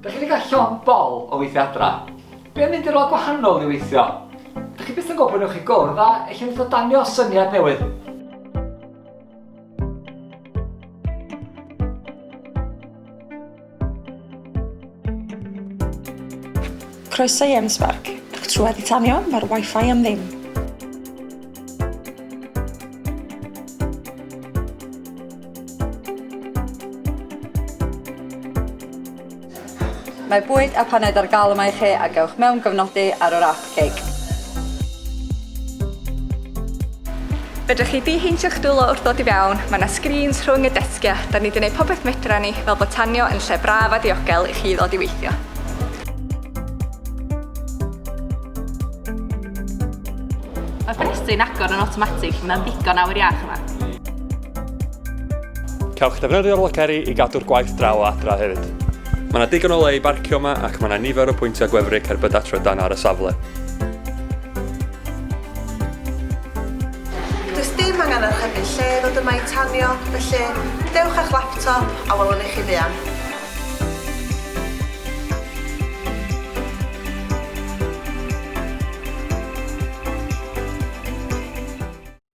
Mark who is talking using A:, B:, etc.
A: Dach chi wedi cael llon bol o weithio adra? Be yn mynd i'r rôl gwahanol i weithio? Dach chi byth yn gwybod nhw'ch chi gwrdd a eich yn eitha danio syniad newydd.
B: Croeso i M-Spark. Eich trwedd i tanio, mae'r Wi-Fi am ddim.
C: Mae bwyd a paned ar gael yma i chi a gewch mewn gofnodi ar yr app Cig.
D: Fedrwch chi dihintio'ch dwylo wrth ddod i fewn, mae yna screens rhwng y desgiau, da ni wedi gwneud popeth medra ni fel bod tanio yn lle braf a diogel i chi ddod i weithio.
E: Mae ffenestri yn agor yn automatig, mae'n ddigon awyr iach yma.
F: Cewch defnyddio'r loceri i gadw'r gwaith draw o adra hefyd. Mae yna digon o le i barcio yma ac mae yna nifer o pwyntiau gwefru cerbyd trydan ar y safle.
G: Does dim angen archebu lle fod yma i tanio, felly dewch a'ch laptop a welwn i chi fuan.